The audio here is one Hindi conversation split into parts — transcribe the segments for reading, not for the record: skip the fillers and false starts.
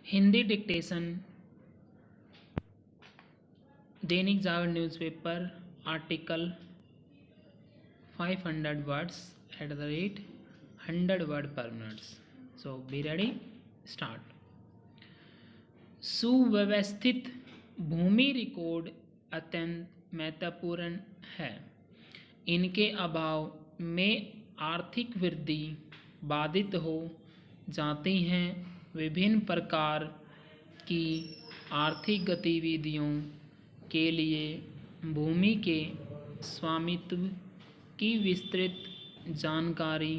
Hindi dictation Dainik Jagran newspaper article 500 words at the rate 100 word per minute. So be ready, start. सुव्यवस्थित भूमि रिकॉर्ड अत्यंत महत्वपूर्ण है। इनके अभाव में आर्थिक वृद्धि बाधित हो जाती हैं। विभिन्न प्रकार की आर्थिक गतिविधियों के लिए भूमि के स्वामित्व की विस्तृत जानकारी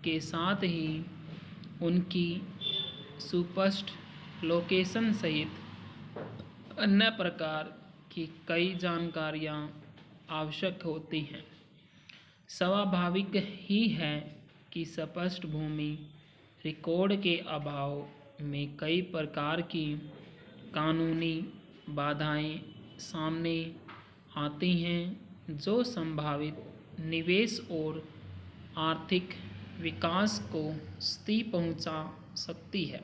के साथ ही उनकी सुस्पष्ट लोकेशन सहित अन्य प्रकार की कई जानकारियाँ आवश्यक होती हैं। स्वाभाविक ही है कि स्पष्ट भूमि रिकॉर्ड के अभाव में कई प्रकार की कानूनी बाधाएं सामने आती हैं जो संभावित निवेश और आर्थिक विकास को क्षति पहुंचा सकती है।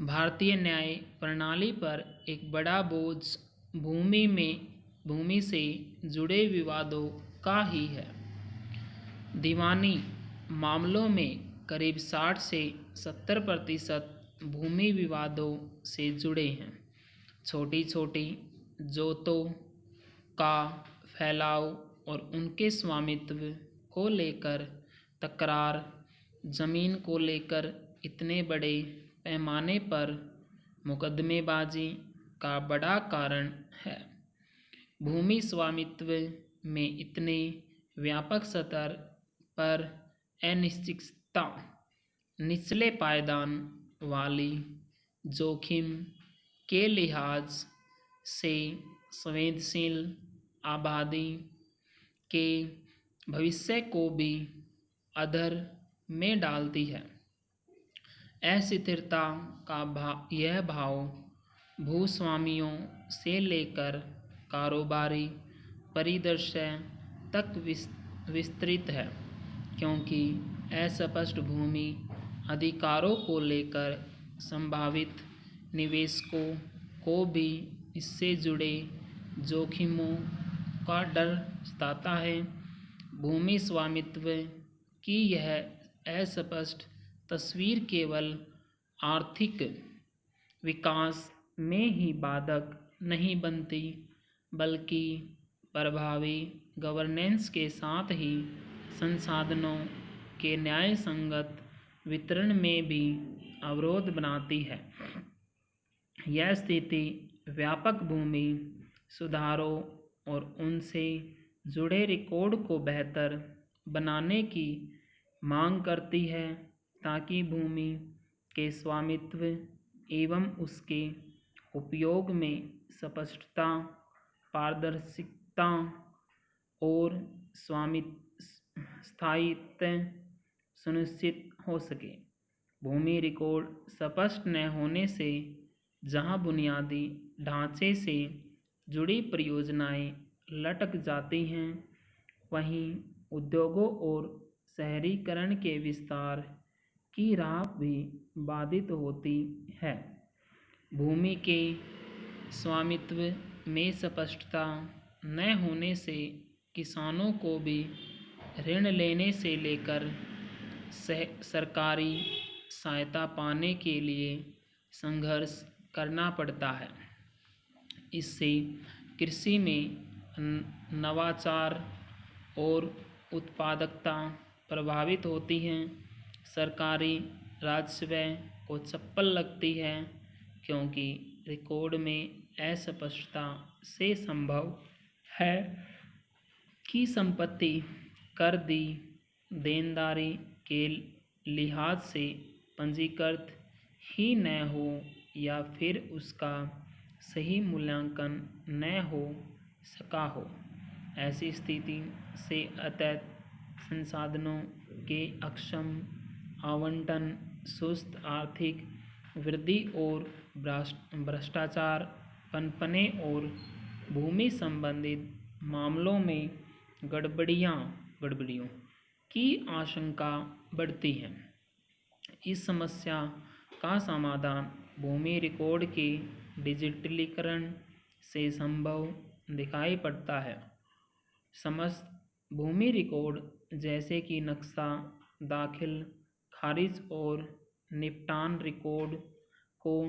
भारतीय न्याय प्रणाली पर एक बड़ा बोझ भूमि से जुड़े विवादों का ही है। दीवानी मामलों में करीब 60 से 70% भूमि विवादों से जुड़े हैं। छोटी छोटी जोतों का फैलाव और उनके स्वामित्व को लेकर तकरार जमीन को लेकर इतने बड़े पैमाने पर मुकदमेबाजी का बड़ा कारण है। भूमि स्वामित्व में इतने व्यापक स्तर पर अनिश्चितता निचले पायदान वाली जोखिम के लिहाज से संवेदनशील आबादी के भविष्य को भी अधर में डालती है। अस्थिरता का यह भाव भूस्वामियों से लेकर कारोबारी परिदृश्य तक विस्तृत है, क्योंकि अस्पष्ट भूमि अधिकारों को लेकर संभावित निवेशकों को भी इससे जुड़े जोखिमों का डर सताता है। भूमि स्वामित्व की यह अस्पष्ट तस्वीर केवल आर्थिक विकास में ही बाधक नहीं बनती, बल्कि प्रभावी गवर्नेंस के साथ ही संसाधनों के न्यायसंगत वितरण में भी अवरोध बनाती है। यह स्थिति व्यापक भूमि सुधारों और उनसे जुड़े रिकॉर्ड को बेहतर बनाने की मांग करती है, ताकि भूमि के स्वामित्व एवं उसके उपयोग में स्पष्टता, पारदर्शिता और स्थायित्व सुनिश्चित हो सके। भूमि रिकॉर्ड स्पष्ट न होने से जहां बुनियादी ढांचे से जुड़ी परियोजनाएं लटक जाती हैं, वहीं उद्योगों और शहरीकरण के विस्तार की राह भी बाधित होती है। भूमि के स्वामित्व में स्पष्टता न होने से किसानों को भी ऋण लेने से लेकर सरकारी सहायता पाने के लिए संघर्ष करना पड़ता है। इससे कृषि में नवाचार और उत्पादकता प्रभावित होती है। सरकारी राजस्व को चप्पल लगती है, क्योंकि रिकॉर्ड में अस्पष्टता से संभव है कि संपत्ति कर दी देनदारी के लिहाज से पंजीकृत ही न हो या फिर उसका सही मूल्यांकन न हो सका हो। ऐसी स्थिति से अत्यंत संसाधनों के अक्षम आवंटन, सुस्त आर्थिक वृद्धि और भ्रष्टाचार पनपने और भूमि संबंधित मामलों में गड़बड़ियों की आशंका बढ़ती है। इस समस्या का समाधान भूमि रिकॉर्ड के डिजिटलीकरण से संभव दिखाई पड़ता है। समस्त भूमि रिकॉर्ड जैसे कि नक्शा, दाखिल, खारिज और निपटान रिकॉर्ड को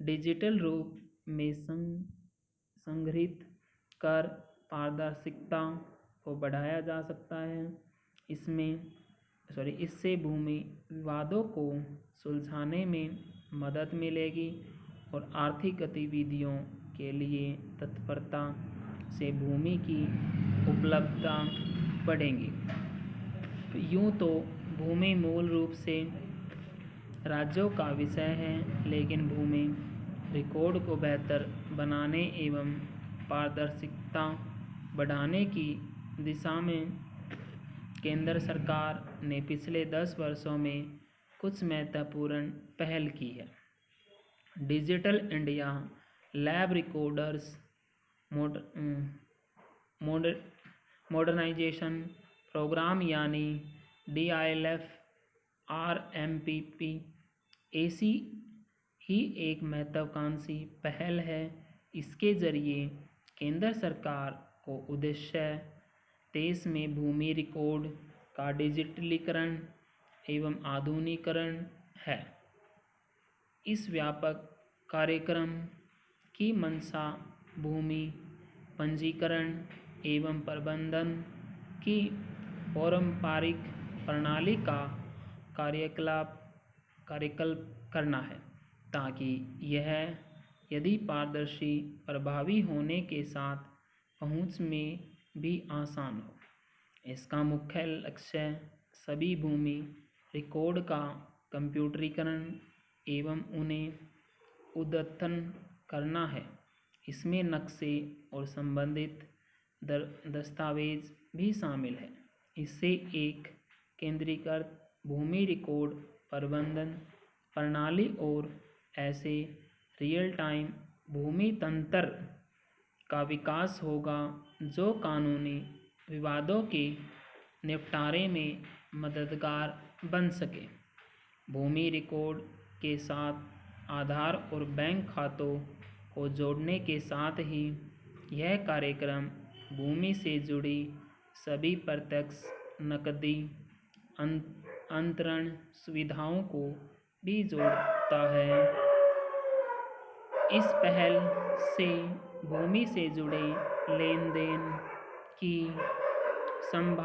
डिजिटल रूप में संग्रहित कर पारदर्शिता को बढ़ाया जा सकता है। इससे भूमि विवादों को सुलझाने में मदद मिलेगी और आर्थिक गतिविधियों के लिए तत्परता से भूमि की उपलब्धता बढ़ेगी। यूँ तो भूमि मूल रूप से राज्यों का विषय है, लेकिन भूमि रिकॉर्ड को बेहतर बनाने एवं पारदर्शिता बढ़ाने की दिशा में केंद्र सरकार ने पिछले 10 वर्षों में कुछ महत्वपूर्ण पहल की है। डिजिटल इंडिया लैब रिकॉर्डर्स मॉडर्नाइजेशन प्रोग्राम यानी DILF RMPP ऐसी ही एक महत्वाकांक्षी पहल है। इसके जरिए केंद्र सरकार को उद्देश्य देश में भूमि रिकॉर्ड का डिजिटलीकरण एवं आधुनिकीकरण है। इस व्यापक कार्यक्रम की मंशा भूमि पंजीकरण एवं प्रबंधन की पारंपरिक प्रणाली का कार्यकल्प करना है, ताकि यह यदि पारदर्शी, प्रभावी होने के साथ पहुंच में भी आसान हो। इसका मुख्य लक्ष्य सभी भूमि रिकॉर्ड का कंप्यूटरीकरण एवं उन्हें अद्यतन करना है। इसमें नक्शे और संबंधित दस्तावेज भी शामिल है। इससे एक केंद्रीकृत भूमि रिकॉर्ड प्रबंधन प्रणाली और ऐसे रियल टाइम भूमि तंत्र का विकास होगा जो कानूनी विवादों के निपटारे में मददगार बन सके। भूमि रिकॉर्ड के साथ आधार और बैंक खातों को जोड़ने के साथ ही यह कार्यक्रम भूमि से जुड़ी सभी प्रत्यक्ष नकदी अंतरण सुविधाओं को भी जोड़ता है। इस पहल से भूमि से जुड़े लेन देन की संभावना